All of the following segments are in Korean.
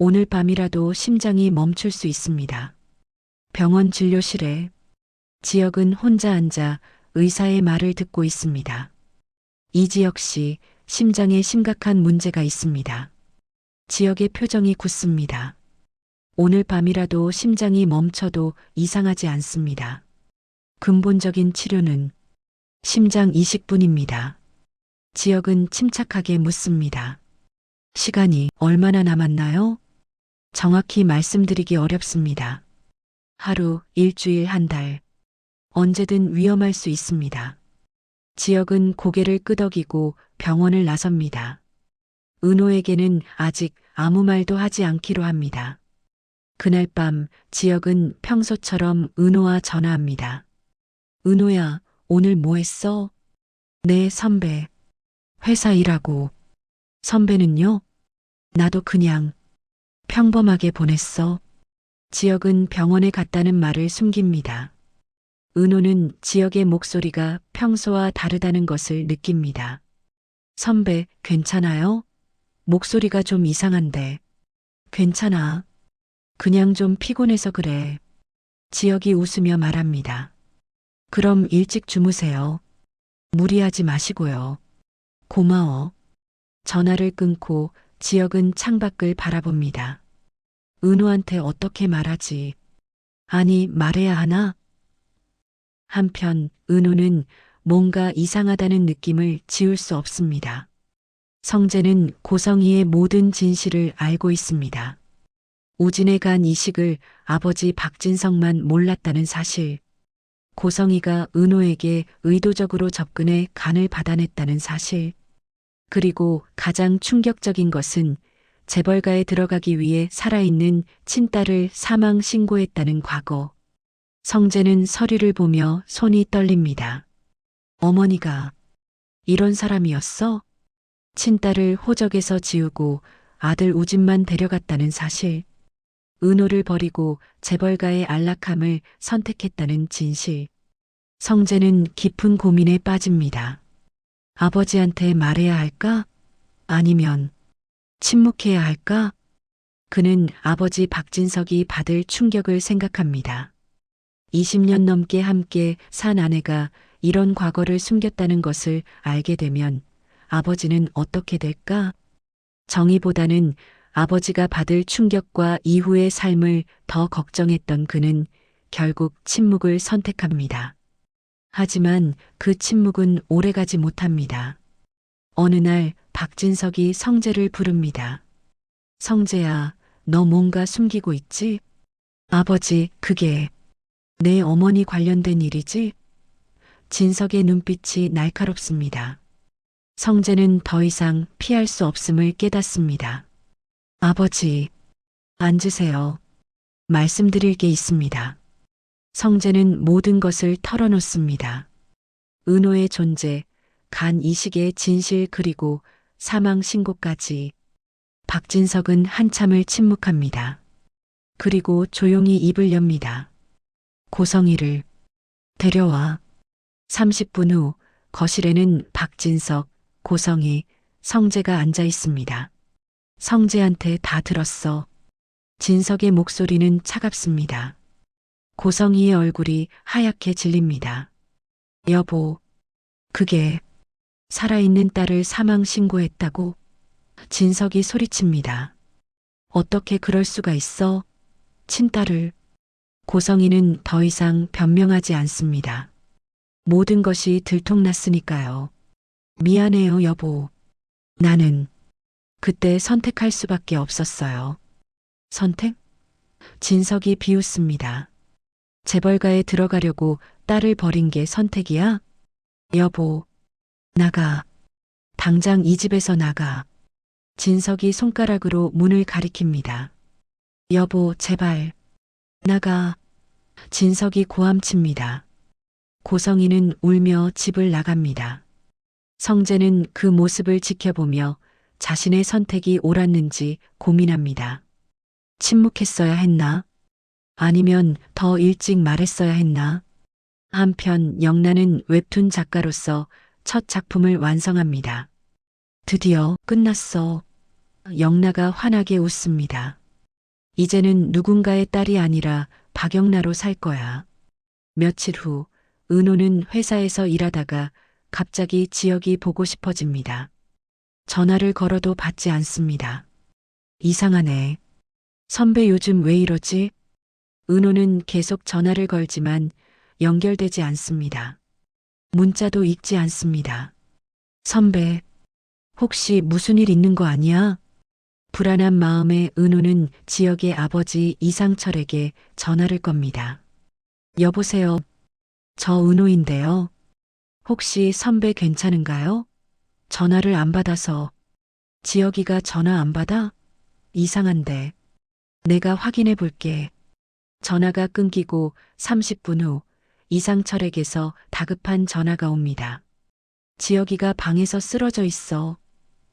오늘 밤이라도 심장이 멈출 수 있습니다. 병원 진료실에 지혁은 혼자 앉아 의사의 말을 듣고 있습니다. 이지혁 씨, 심장에 심각한 문제가 있습니다. 지혁의 표정이 굳습니다. 오늘 밤이라도 심장이 멈춰도 이상하지 않습니다. 근본적인 치료는 심장 이식뿐입니다. 지혁은 침착하게 묻습니다. 시간이 얼마나 남았나요? 정확히 말씀드리기 어렵습니다. 하루, 일주일, 한 달. 언제든 위험할 수 있습니다. 지혁은 고개를 끄덕이고 병원을 나섭니다. 은호에게는 아직 아무 말도 하지 않기로 합니다. 그날 밤 지혁은 평소처럼 은호와 전화합니다. 은호야, 오늘 뭐 했어? 네, 선배. 회사 일하고. 선배는요? 나도 그냥 평범하게 보냈어. 지혁은 병원에 갔다는 말을 숨깁니다. 은호는 지혁의 목소리가 평소와 다르다는 것을 느낍니다. 선배, 괜찮아요? 목소리가 좀 이상한데. 괜찮아. 그냥 좀 피곤해서 그래. 지혁이 웃으며 말합니다. 그럼 일찍 주무세요. 무리하지 마시고요. 고마워. 전화를 끊고 지혁은 창밖을 바라봅니다. 은호한테 어떻게 말하지? 아니, 말해야 하나? 한편 은호는 뭔가 이상하다는 느낌을 지울 수 없습니다. 성재는 고성희의 모든 진실을 알고 있습니다. 우진에 간 이식을 아버지 박진석만 몰랐다는 사실, 고성희가 은호에게 의도적으로 접근해 간을 받아냈다는 사실, 그리고 가장 충격적인 것은 재벌가에 들어가기 위해 살아있는 친딸을 사망 신고했다는 과거. 성재는 서류를 보며 손이 떨립니다. 어머니가 이런 사람이었어? 친딸을 호적에서 지우고 아들 우진만 데려갔다는 사실, 은호를 버리고 재벌가의 안락함을 선택했다는 진실. 성재는 깊은 고민에 빠집니다. 아버지한테 말해야 할까? 아니면 침묵해야 할까? 그는 아버지 박진석이 받을 충격을 생각합니다. 20년 넘게 함께 산 아내가 이런 과거를 숨겼다는 것을 알게 되면 아버지는 어떻게 될까? 정의보다는 아버지가 받을 충격과 이후의 삶을 더 걱정했던 그는 결국 침묵을 선택합니다. 하지만 그 침묵은 오래가지 못합니다. 어느 날 박진석이 성재를 부릅니다. 성재야, 너 뭔가 숨기고 있지? 아버지, 그게 내 어머니 관련된 일이지? 진석의 눈빛이 날카롭습니다. 성재는 더 이상 피할 수 없음을 깨닫습니다. 아버지, 앉으세요. 말씀드릴 게 있습니다. 성재는 모든 것을 털어놓습니다. 은호의 존재, 간 이식의 진실 그리고 사망 신고까지. 박진석은 한참을 침묵합니다. 그리고 조용히 입을 엽니다. 고성희를 데려와. 30분 후 거실에는 박진석, 고성희, 성재가 앉아 있습니다. 성재한테 다 들었어. 진석의 목소리는 차갑습니다. 고성희의 얼굴이 하얗게 질립니다. 여보, 그게 살아있는 딸을 사망 신고했다고? 진석이 소리칩니다. 어떻게 그럴 수가 있어? 친딸을. 고성희는 더 이상 변명하지 않습니다. 모든 것이 들통났으니까요. 미안해요, 여보. 나는 그때 선택할 수밖에 없었어요. 선택? 진석이 비웃습니다. 재벌가에 들어가려고 딸을 버린 게 선택이야? 여보, 나가. 당장 이 집에서 나가. 진석이 손가락으로 문을 가리킵니다. 여보, 제발. 나가. 진석이 고함칩니다. 고성희는 울며 집을 나갑니다. 성재는 그 모습을 지켜보며 자신의 선택이 옳았는지 고민합니다. 침묵했어야 했나? 아니면 더 일찍 말했어야 했나? 한편 영란은 웹툰 작가로서 첫 작품을 완성합니다. 드디어 끝났어. 영라가 환하게 웃습니다. 이제는 누군가의 딸이 아니라 박영나로 살 거야. 며칠 후 은호는 회사에서 일하다가 갑자기 지혁이 보고 싶어집니다. 전화를 걸어도 받지 않습니다. 이상하네. 선배 요즘 왜 이러지? 은호는 계속 전화를 걸지만 연결되지 않습니다. 문자도 읽지 않습니다. 선배, 혹시 무슨 일 있는 거 아니야? 불안한 마음에 은호는 지혁의 아버지 이상철에게 전화를 겁니다. 여보세요. 저 은호인데요. 혹시 선배 괜찮은가요? 전화를 안 받아서. 지혁이가 전화 안 받아? 이상한데. 내가 확인해 볼게. 전화가 끊기고 30분 후 이상철에게서 다급한 전화가 옵니다. 지혁이가 방에서 쓰러져 있어.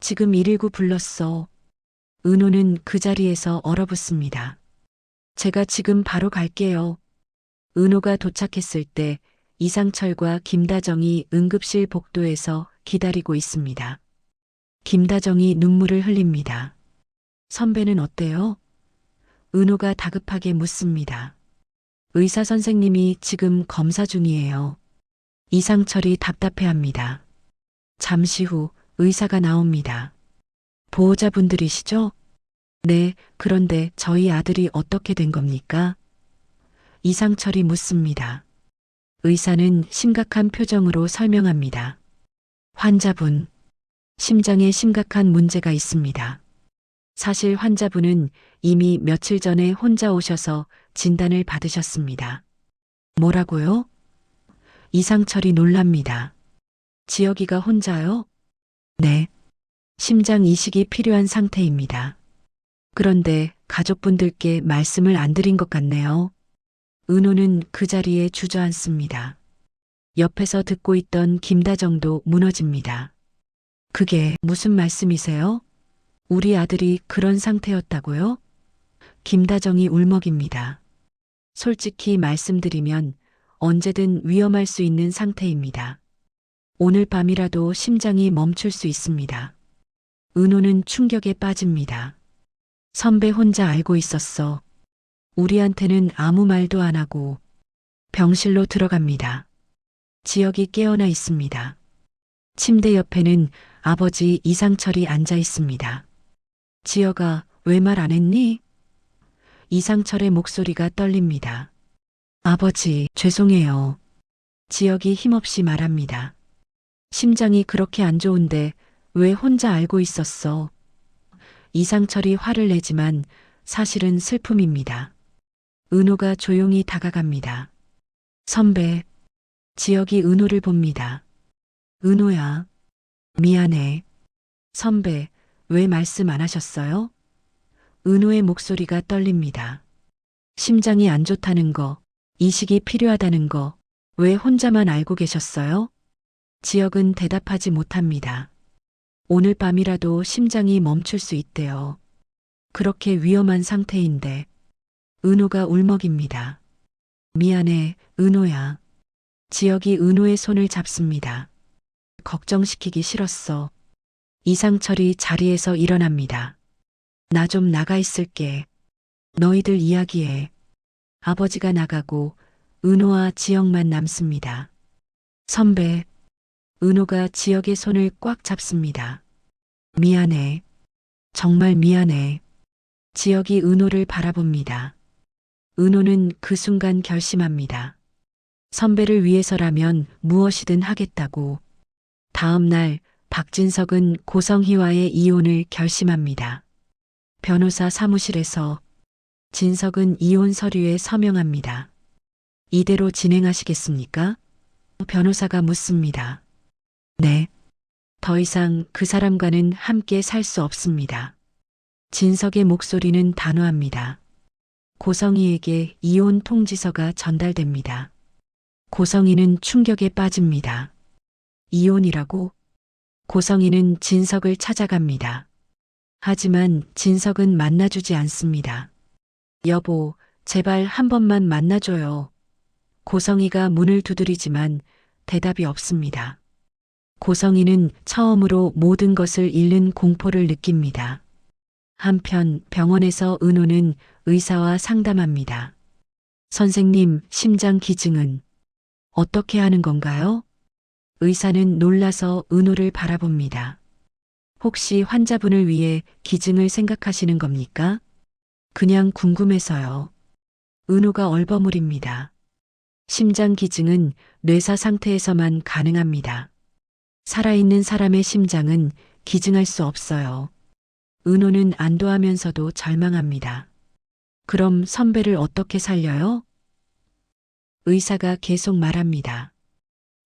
지금 119 불렀어. 은호는 그 자리에서 얼어붙습니다. 제가 지금 바로 갈게요. 은호가 도착했을 때 이상철과 김다정이 응급실 복도에서 기다리고 있습니다. 김다정이 눈물을 흘립니다. 선배는 어때요? 은호가 다급하게 묻습니다. 의사 선생님이 지금 검사 중이에요. 이상철이 답답해합니다. 잠시 후 의사가 나옵니다. 보호자분들이시죠? 네, 그런데 저희 아들이 어떻게 된 겁니까? 이상철이 묻습니다. 의사는 심각한 표정으로 설명합니다. 환자분, 심장에 심각한 문제가 있습니다. 사실 환자분은 이미 며칠 전에 혼자 오셔서 진단을 받으셨습니다. 뭐라고요? 이상철이 놀랍니다. 지혁이가 혼자요? 네. 심장 이식이 필요한 상태입니다. 그런데 가족분들께 말씀을 안 드린 것 같네요. 은호는 그 자리에 주저앉습니다. 옆에서 듣고 있던 김다정도 무너집니다. 그게 무슨 말씀이세요? 우리 아들이 그런 상태였다고요? 김다정이 울먹입니다. 솔직히 말씀드리면 언제든 위험할 수 있는 상태입니다. 오늘 밤이라도 심장이 멈출 수 있습니다. 은호는 충격에 빠집니다. 선배 혼자 알고 있었어. 우리한테는 아무 말도 안 하고 병실로 들어갑니다. 지혁이 깨어나 있습니다. 침대 옆에는 아버지 이상철이 앉아 있습니다. 지혁아, 왜 말 안 했니? 이상철의 목소리가 떨립니다. 아버지, 죄송해요. 지혁이 힘없이 말합니다. 심장이 그렇게 안 좋은데 왜 혼자 알고 있었어? 이상철이 화를 내지만 사실은 슬픔입니다. 은호가 조용히 다가갑니다. 선배, 지혁이 은호를 봅니다. 은호야, 미안해. 선배, 왜 말씀 안 하셨어요? 은호의 목소리가 떨립니다. 심장이 안 좋다는 거, 이식이 필요하다는 거, 왜 혼자만 알고 계셨어요? 지혁은 대답하지 못합니다. 오늘 밤이라도 심장이 멈출 수 있대요. 그렇게 위험한 상태인데. 은호가 울먹입니다. 미안해, 은호야. 지혁이 은호의 손을 잡습니다. 걱정시키기 싫었어. 이상철이 자리에서 일어납니다. 나 좀 나가 있을게. 너희들 이야기해. 아버지가 나가고 은호와 지혁만 남습니다. 선배, 은호가 지혁의 손을 꽉 잡습니다. 미안해. 정말 미안해. 지혁이 은호를 바라봅니다. 은호는 그 순간 결심합니다. 선배를 위해서라면 무엇이든 하겠다고. 다음 날 박진석은 고성희와의 이혼을 결심합니다. 변호사 사무실에서 진석은 이혼 서류에 서명합니다. 이대로 진행하시겠습니까? 변호사가 묻습니다. 네. 더 이상 그 사람과는 함께 살 수 없습니다. 진석의 목소리는 단호합니다. 고성희에게 이혼 통지서가 전달됩니다. 고성희는 충격에 빠집니다. 이혼이라고? 고성희는 진석을 찾아갑니다. 하지만 진석은 만나주지 않습니다. 여보, 제발 한 번만 만나줘요. 고성희가 문을 두드리지만 대답이 없습니다. 고성희는 처음으로 모든 것을 잃는 공포를 느낍니다. 한편 병원에서 은호는 의사와 상담합니다. 선생님, 심장 기증은 어떻게 하는 건가요? 의사는 놀라서 은호를 바라봅니다. 혹시 환자분을 위해 기증을 생각하시는 겁니까? 그냥 궁금해서요. 은호가 얼버무립니다. 심장 기증은 뇌사 상태에서만 가능합니다. 살아있는 사람의 심장은 기증할 수 없어요. 은호는 안도하면서도 절망합니다. 그럼 선배를 어떻게 살려요? 의사가 계속 말합니다.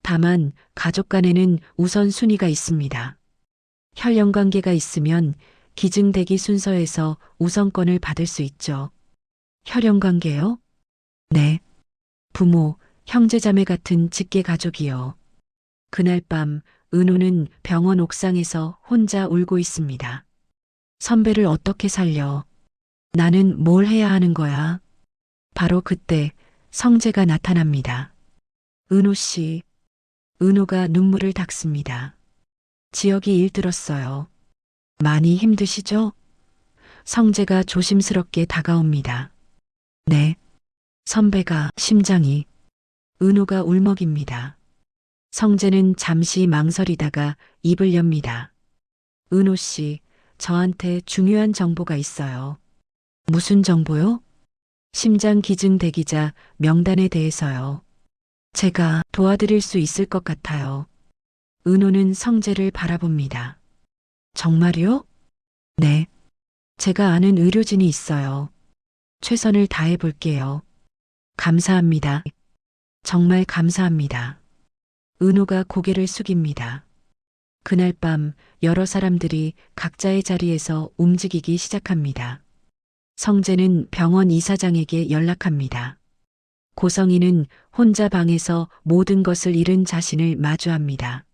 다만 가족 간에는 우선순위가 있습니다. 혈연 관계가 있으면 기증 대기 순서에서 우선권을 받을 수 있죠. 혈연 관계요? 네. 부모, 형제자매 같은 직계 가족이요. 그날 밤 은호는 병원 옥상에서 혼자 울고 있습니다. 선배를 어떻게 살려? 나는 뭘 해야 하는 거야? 바로 그때 성재가 나타납니다. 은호 씨. 은호가 눈물을 닦습니다. 지역이 일들었어요. 많이 힘드시죠? 성재가 조심스럽게 다가옵니다. 네. 선배가 심장이. 은호가 울먹입니다. 성재는 잠시 망설이다가 입을 엽니다. 은호 씨, 저한테 중요한 정보가 있어요. 무슨 정보요? 심장 기증 대기자 명단에 대해서요. 제가 도와드릴 수 있을 것 같아요. 은호는 성재를 바라봅니다. 정말요? 네. 제가 아는 의료진이 있어요. 최선을 다해 볼게요. 감사합니다. 정말 감사합니다. 은호가 고개를 숙입니다. 그날 밤 여러 사람들이 각자의 자리에서 움직이기 시작합니다. 성재는 병원 이사장에게 연락합니다. 고성이는 혼자 방에서 모든 것을 잃은 자신을 마주합니다.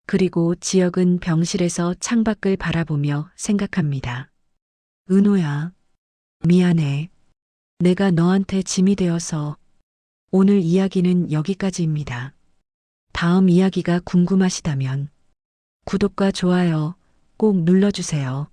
그리고 지역은 병실에서 창밖을 바라보며 생각합니다. 은호야, 미안해. 내가 너한테 짐이 되어서. 오늘 이야기는 여기까지입니다. 다음 이야기가 궁금하시다면 구독과 좋아요 꼭 눌러주세요.